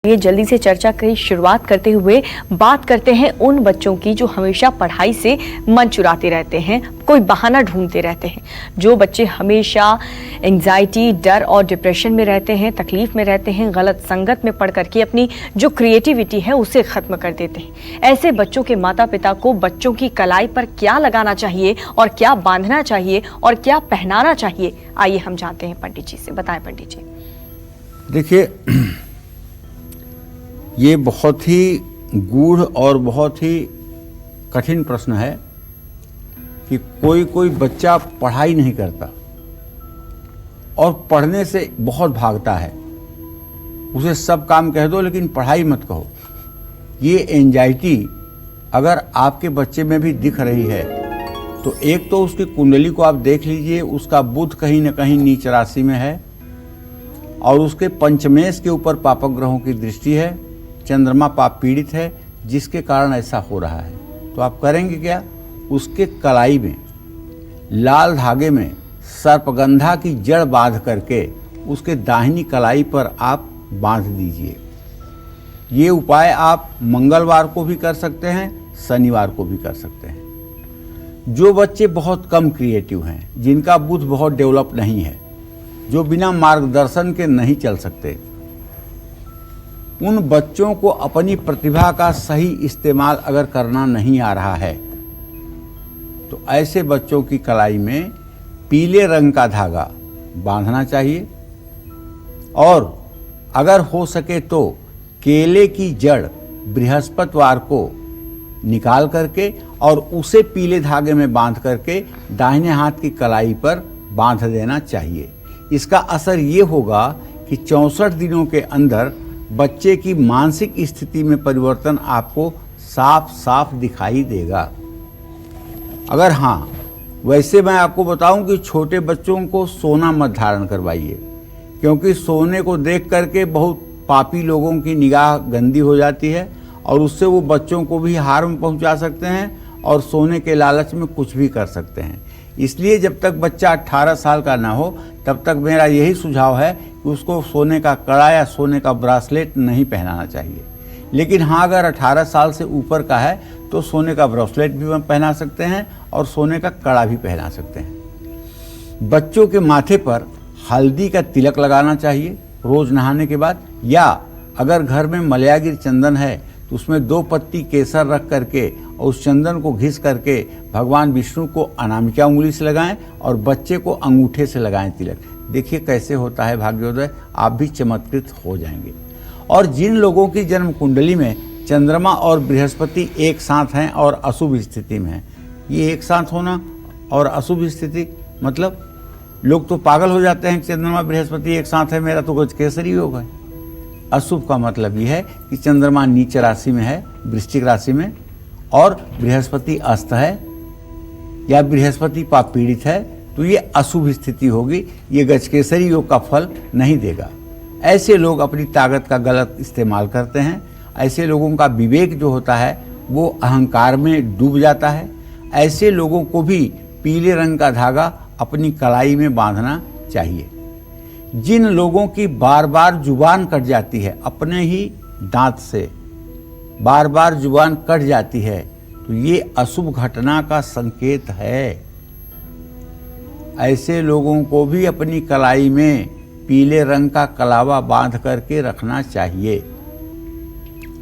ये जल्दी से चर्चा की शुरुआत करते हुए बात करते हैं उन बच्चों की जो हमेशा पढ़ाई से मन चुराते रहते हैं, कोई बहाना ढूंढते रहते हैं। जो बच्चे हमेशा एंजाइटी, डर और डिप्रेशन में रहते हैं, तकलीफ में रहते हैं, गलत संगत में पढ़ करके अपनी जो क्रिएटिविटी है उसे खत्म कर देते हैं। ऐसे बच्चों के माता पिता को बच्चों की कलाई पर क्या लगाना चाहिए और क्या बांधना चाहिए और क्या पहनाना चाहिए, आइए हम जानते हैं पंडित जी से। बताएं पंडित जी। देखिए, ये बहुत ही गूढ़ और बहुत ही कठिन प्रश्न है कि कोई बच्चा पढ़ाई नहीं करता और पढ़ने से बहुत भागता है। उसे सब काम कह दो लेकिन पढ़ाई मत कहो। ये एंजाइटी अगर आपके बच्चे में भी दिख रही है तो एक तो उसकी कुंडली को आप देख लीजिए, उसका बुध कहीं न कहीं नीच राशि में है और उसके पंचमेश के ऊपर पापक ग्रहों की दृष्टि है, चंद्रमा पाप पीड़ित है, जिसके कारण ऐसा हो रहा है। तो आप करेंगे क्या? उसके कलाई में लाल धागे में सर्पगंधा की जड़ बांध करके उसके दाहिनी कलाई पर आप बांध दीजिए। ये उपाय आप मंगलवार को भी कर सकते हैं, शनिवार को भी कर सकते हैं। जो बच्चे बहुत कम क्रिएटिव हैं, जिनका बुद्ध बहुत डेवलप नहीं है, जो बिना मार्गदर्शन के नहीं चल सकते, उन बच्चों को अपनी प्रतिभा का सही इस्तेमाल अगर करना नहीं आ रहा है तो ऐसे बच्चों की कलाई में पीले रंग का धागा बांधना चाहिए और अगर हो सके तो केले की जड़ बृहस्पतिवार को निकाल करके और उसे पीले धागे में बांध करके दाहिने हाथ की कलाई पर बांध देना चाहिए। इसका असर ये होगा कि 64 दिनों के अंदर बच्चे की मानसिक स्थिति में परिवर्तन आपको साफ साफ दिखाई देगा। अगर हाँ, वैसे मैं आपको बताऊं कि छोटे बच्चों को सोना मत धारण करवाइए, क्योंकि सोने को देख करके बहुत पापी लोगों की निगाह गंदी हो जाती है और उससे वो बच्चों को भी हार्म पहुंचा सकते हैं और सोने के लालच में कुछ भी कर सकते हैं। इसलिए जब तक बच्चा 18 साल का ना हो तब तक मेरा यही सुझाव है कि उसको सोने का कड़ा या सोने का ब्रासलेट नहीं पहनाना चाहिए। लेकिन हाँ, अगर 18 साल से ऊपर का है तो सोने का ब्रासलेट भी पहना सकते हैं और सोने का कड़ा भी पहना सकते हैं। बच्चों के माथे पर हल्दी का तिलक लगाना चाहिए रोज नहाने के बाद, या अगर घर में मलयागिर चंदन है तो उसमें 2 पत्ती केसर रख करके और उस चंदन को घिस करके भगवान विष्णु को अनामिका उंगली से लगाएं और बच्चे को अंगूठे से लगाएं तिलक। देखिए कैसे होता है भाग्योदय, आप भी चमत्कृत हो जाएंगे। और जिन लोगों की जन्म कुंडली में चंद्रमा और बृहस्पति एक साथ हैं और अशुभ स्थिति में हैं, ये एक साथ होना और अशुभ स्थिति मतलब लोग तो पागल हो जाते हैं, चंद्रमा बृहस्पति एक साथ है, मेरा तो गजकेसरी हो गए। अशुभ का मतलब यह है कि चंद्रमा नीच राशि में है, वृश्चिक राशि में, और बृहस्पति अस्त है या बृहस्पति पाप पीड़ित है, तो ये अशुभ स्थिति होगी, ये गजकेसरी योग का फल नहीं देगा। ऐसे लोग अपनी ताकत का गलत इस्तेमाल करते हैं। ऐसे लोगों का विवेक जो होता है वो अहंकार में डूब जाता है। ऐसे लोगों को भी पीले रंग का धागा अपनी कलाई में बांधना चाहिए। जिन लोगों की बार बार जुबान कट जाती है, अपने ही दांत से बार बार जुबान कट जाती है, तो ये अशुभ घटना का संकेत है। ऐसे लोगों को भी अपनी कलाई में पीले रंग का कलावा बांध करके रखना चाहिए।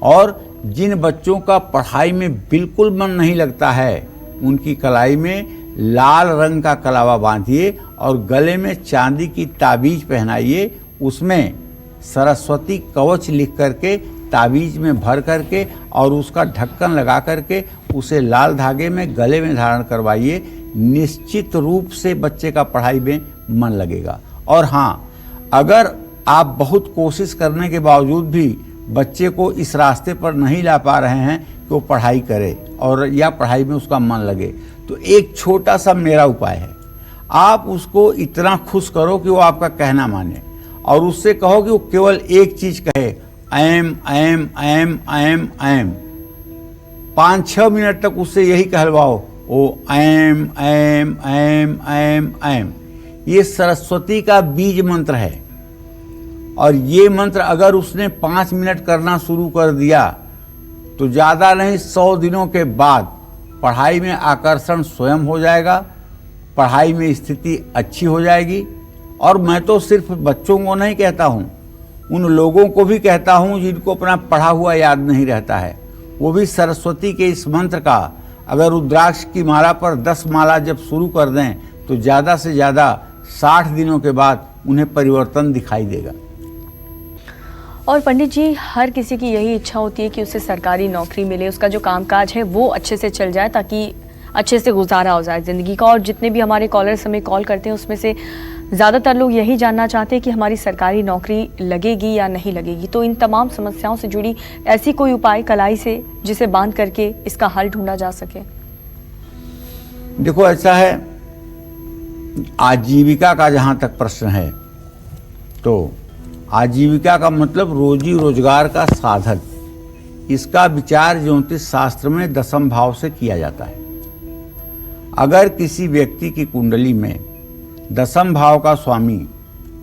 और जिन बच्चों का पढ़ाई में बिल्कुल मन नहीं लगता है, उनकी कलाई में लाल रंग का कलावा बांधिए और गले में चांदी की ताबीज पहनाइए। उसमें सरस्वती कवच लिख करके ताबीज में भर करके और उसका ढक्कन लगा करके उसे लाल धागे में गले में धारण करवाइए। निश्चित रूप से बच्चे का पढ़ाई में मन लगेगा। और हाँ, अगर आप बहुत कोशिश करने के बावजूद भी बच्चे को इस रास्ते पर नहीं ला पा रहे हैं कि वो पढ़ाई करे और या पढ़ाई में उसका मन लगे, तो एक छोटा सा मेरा उपाय है। आप उसको इतना खुश करो कि वो आपका कहना माने और उससे कहो कि वो केवल एक चीज कहे, ऐम ऐम ऐम ऐम ऐम। 5-6 मिनट तक उससे यही कहलवाओ, ओ ऐम ऐम ऐम ऐम ऐम। ये सरस्वती का बीज मंत्र है। और ये मंत्र अगर उसने 5 मिनट करना शुरू कर दिया तो ज़्यादा नहीं 100 दिनों के बाद पढ़ाई में आकर्षण स्वयं हो जाएगा, पढ़ाई में स्थिति अच्छी हो जाएगी। और मैं तो सिर्फ बच्चों को नहीं कहता हूँ, उन लोगों को भी कहता हूँ जिनको अपना पढ़ा हुआ याद नहीं रहता है, वो भी सरस्वती के इस मंत्र का अगर रुद्राक्ष की माला पर 10 माला जब शुरू कर दें तो ज़्यादा से ज़्यादा 60 दिनों के बाद उन्हें परिवर्तन दिखाई देगा। और पंडित जी, हर किसी की यही इच्छा होती है कि उसे सरकारी नौकरी मिले, उसका जो कामकाज है वो अच्छे से चल जाए ताकि अच्छे से गुजारा हो जाए ज़िंदगी का। और जितने भी हमारे कॉलर्स हमें कॉल करते हैं उसमें से ज़्यादातर लोग यही जानना चाहते हैं कि हमारी सरकारी नौकरी लगेगी या नहीं लगेगी। तो इन तमाम समस्याओं से जुड़ी ऐसी कोई उपाय कलाई से जिसे बांध करके इसका हल ढूंढा जा सके? देखो, ऐसा है, आजीविका का जहाँ तक प्रश्न है तो आजीविका का मतलब रोजी रोजगार का साधन, इसका विचार ज्योतिष शास्त्र में 10वें भाव से किया जाता है। अगर किसी व्यक्ति की कुंडली में 10वें भाव का स्वामी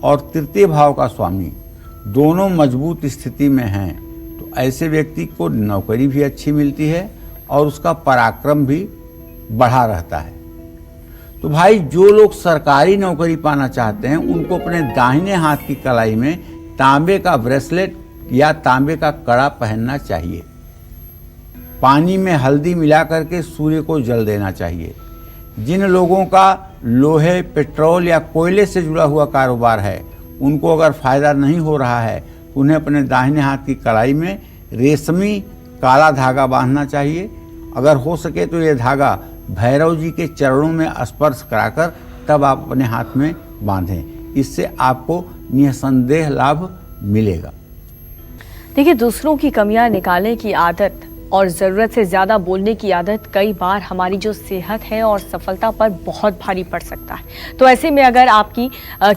और तृतीय भाव का स्वामी दोनों मजबूत स्थिति में हैं तो ऐसे व्यक्ति को नौकरी भी अच्छी मिलती है और उसका पराक्रम भी बढ़ा रहता है। तो भाई, जो लोग सरकारी नौकरी पाना चाहते हैं उनको अपने दाहिने हाथ की कलाई में तांबे का ब्रेसलेट या तांबे का कड़ा पहनना चाहिए। पानी में हल्दी मिला करके सूर्य को जल देना चाहिए। जिन लोगों का लोहे, पेट्रोल या कोयले से जुड़ा हुआ कारोबार है उनको अगर फायदा नहीं हो रहा है उन्हें अपने दाहिने हाथ की कलाई में रेशमी काला धागा बांधना चाहिए। अगर हो सके तो ये धागा भैरव जी के चरणों में स्पर्श कराकर तब आप अपने हाथ में बांधें, इससे आपको निसंदेह लाभ मिलेगा। देखिए, दूसरों की कमियां निकालने की आदत और ज़रूरत से ज़्यादा बोलने की आदत कई बार हमारी जो सेहत है और सफलता पर बहुत भारी पड़ सकता है। तो ऐसे में अगर आपकी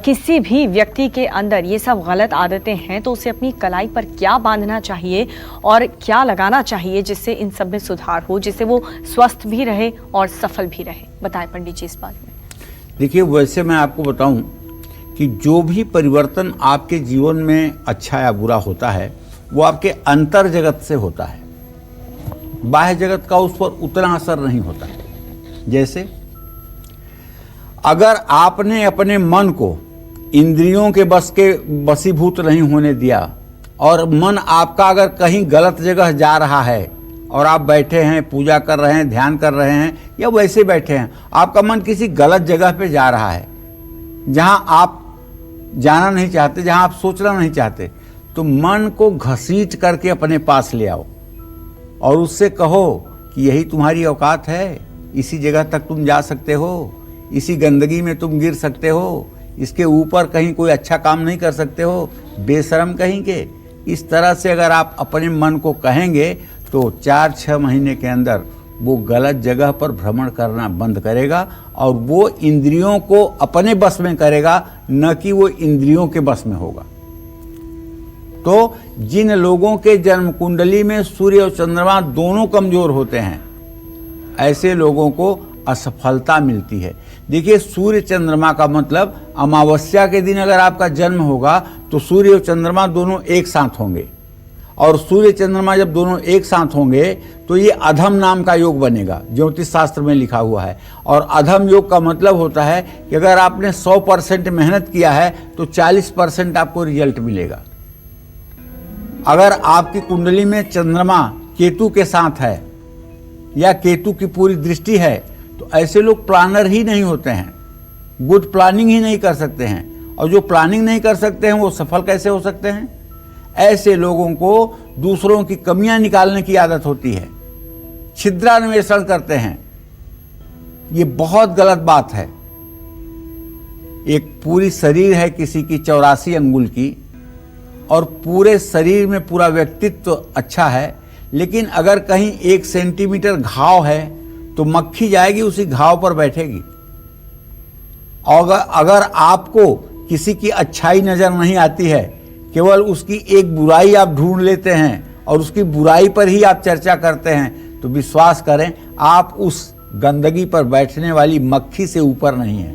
किसी भी व्यक्ति के अंदर ये सब गलत आदतें हैं तो उसे अपनी कलाई पर क्या बांधना चाहिए और क्या लगाना चाहिए जिससे इन सब में सुधार हो, जिससे वो स्वस्थ भी रहे और सफल भी रहे? बताएं पंडित जी इस बारे में। देखिए, वैसे मैं आपको बताऊं कि जो भी परिवर्तन आपके जीवन में अच्छा या बुरा होता है वो आपके अंतर जगत से होता है, बाह्य जगत का उस पर उतना असर नहीं होता है। जैसे अगर आपने अपने मन को इंद्रियों के बस के वशीभूत नहीं होने दिया और मन आपका अगर कहीं गलत जगह जा रहा है और आप बैठे हैं, पूजा कर रहे हैं, ध्यान कर रहे हैं या वैसे बैठे हैं, आपका मन किसी गलत जगह पे जा रहा है जहां आप जाना नहीं चाहते, जहां आप सोचना नहीं चाहते, तो मन को घसीट करके अपने पास ले आओ और उससे कहो कि यही तुम्हारी औकात है, इसी जगह तक तुम जा सकते हो, इसी गंदगी में तुम गिर सकते हो, इसके ऊपर कहीं कोई अच्छा काम नहीं कर सकते हो, बेशरम कहीं के। इस तरह से अगर आप अपने मन को कहेंगे तो 4-6 महीने के अंदर वो गलत जगह पर भ्रमण करना बंद करेगा और वो इंद्रियों को अपने बस में करेगा, न कि वो इंद्रियों के बस में होगा। तो जिन लोगों के जन्म कुंडली में सूर्य और चंद्रमा दोनों कमजोर होते हैं ऐसे लोगों को असफलता मिलती है। देखिए, सूर्य चंद्रमा का मतलब अमावस्या के दिन अगर आपका जन्म होगा तो सूर्य और चंद्रमा दोनों एक साथ होंगे और सूर्य चंद्रमा जब दोनों एक साथ होंगे तो ये अधम नाम का योग बनेगा, ज्योतिष शास्त्र में लिखा हुआ है। और अधम योग का मतलब होता है कि अगर आपने 100% मेहनत किया है तो 40% आपको रिजल्ट मिलेगा। अगर आपकी कुंडली में चंद्रमा केतु के साथ है या केतु की पूरी दृष्टि है तो ऐसे लोग प्लानर ही नहीं होते हैं, गुड प्लानिंग ही नहीं कर सकते हैं। और जो प्लानिंग नहीं कर सकते हैं वो सफल कैसे हो सकते हैं? ऐसे लोगों को दूसरों की कमियां निकालने की आदत होती है, छिद्रान्वेषण करते हैं। ये बहुत गलत बात है। एक पूरी शरीर है किसी की 84 अंगुल की और पूरे शरीर में पूरा व्यक्तित्व अच्छा है, लेकिन अगर कहीं 1 सेंटीमीटर घाव है तो मक्खी जाएगी उसी घाव पर बैठेगी। और अगर आपको किसी की अच्छाई नजर नहीं आती है, केवल उसकी एक बुराई आप ढूंढ लेते हैं और उसकी बुराई पर ही आप चर्चा करते हैं, तो विश्वास करें आप उस गंदगी पर बैठने वाली मक्खी से ऊपर नहीं है।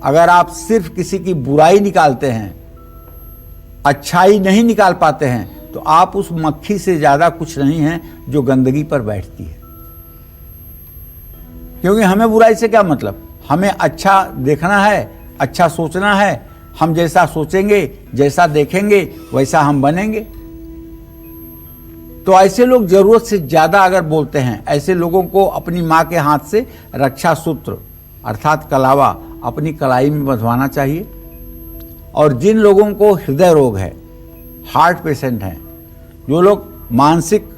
अगर आप सिर्फ किसी की बुराई निकालते हैं अच्छाई नहीं निकाल पाते हैं तो आप उस मक्खी से ज़्यादा कुछ नहीं हैं जो गंदगी पर बैठती है। क्योंकि हमें बुराई से क्या मतलब, हमें अच्छा देखना है, अच्छा सोचना है। हम जैसा सोचेंगे, जैसा देखेंगे, वैसा हम बनेंगे। तो ऐसे लोग जरूरत से ज़्यादा अगर बोलते हैं, ऐसे लोगों को अपनी माँ के हाथ से रक्षा सूत्र अर्थात कलावा अपनी कलाई में बंधवाना चाहिए। और जिन लोगों को हृदय रोग है, हार्ट पेशेंट हैं, जो लोग मानसिक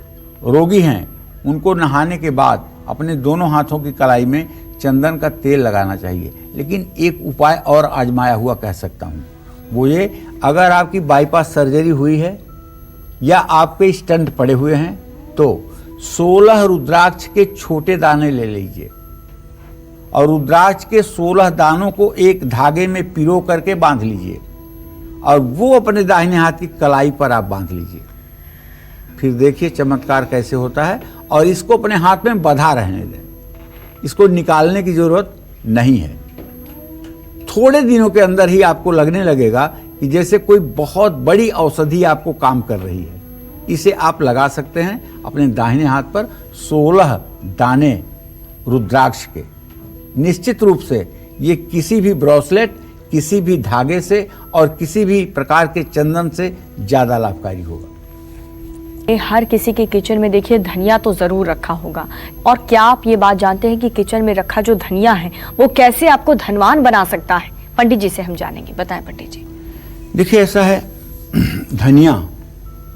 रोगी हैं, उनको नहाने के बाद अपने दोनों हाथों की कलाई में चंदन का तेल लगाना चाहिए। लेकिन एक उपाय और आजमाया हुआ कह सकता हूँ, वो ये, अगर आपकी बाईपास सर्जरी हुई है या आप पे स्टंट पड़े हुए हैं तो 16 रुद्राक्ष के छोटे दाने ले लीजिए और रुद्राक्ष के 16 दानों को एक धागे में पिरो करके बांध लीजिए और वो अपने दाहिने हाथ की कलाई पर आप बांध लीजिए। फिर देखिए चमत्कार कैसे होता है। और इसको अपने हाथ में बंधा रहने दें, इसको निकालने की जरूरत नहीं है। थोड़े दिनों के अंदर ही आपको लगने लगेगा कि जैसे कोई बहुत बड़ी औषधि आपको काम कर रही है। इसे आप लगा सकते हैं अपने दाहिने हाथ पर 16 दाने रुद्राक्ष के। निश्चित रूप से ये किसी भी ब्रेसलेट, किसी भी धागे से और किसी भी प्रकार के चंदन से ज्यादा लाभकारी होगा। हर किसी के किचन में देखिए धनिया तो जरूर रखा होगा। और क्या आप ये बात जानते हैं कि किचन में रखा जो धनिया है वो कैसे आपको धनवान बना सकता है? पंडित जी से हम जानेंगे, बताएं पंडित जी। देखिए ऐसा है, धनिया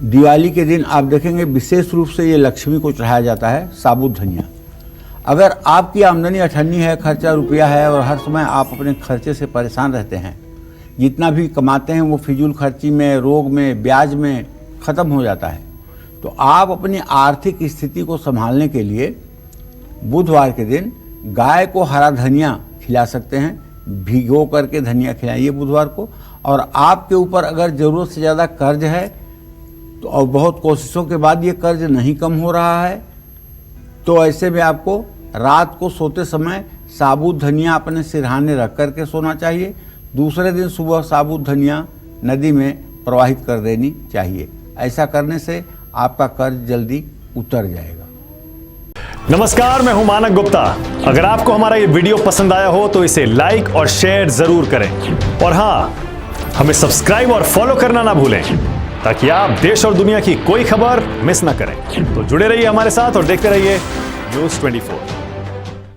दिवाली के दिन आप देखेंगे विशेष रूप से ये लक्ष्मी को चढ़ाया जाता है, साबुत धनिया। अगर आपकी आमदनी अठन्नी है, खर्चा रुपया है और हर समय आप अपने खर्चे से परेशान रहते हैं, जितना भी कमाते हैं वो फिजूल खर्ची में, रोग में, ब्याज में ख़त्म हो जाता है, तो आप अपनी आर्थिक स्थिति को संभालने के लिए बुधवार के दिन गाय को हरा धनिया खिला सकते हैं। भिगो करके धनिया खिलाइए बुधवार को। और आपके ऊपर अगर ज़रूरत से ज़्यादा कर्ज है तो और बहुत कोशिशों के बाद ये कर्ज नहीं कम हो रहा है, तो ऐसे में आपको रात को सोते समय साबुत धनिया अपने सिरहाने रख करके सोना चाहिए। दूसरे दिन सुबह साबुत धनिया नदी में प्रवाहित कर देनी चाहिए। ऐसा करने से आपका कर्ज जल्दी उतर जाएगा। नमस्कार, मैं हूं मानक गुप्ता। अगर आपको हमारा ये वीडियो पसंद आया हो तो इसे लाइक और शेयर जरूर करें और हां, हमें सब्सक्राइब और फॉलो करना ना भूलें ताकि आप देश और दुनिया की कोई खबर मिस ना करें। तो जुड़े रहिए हमारे साथ और देखते रहिए न्यूज़ 24।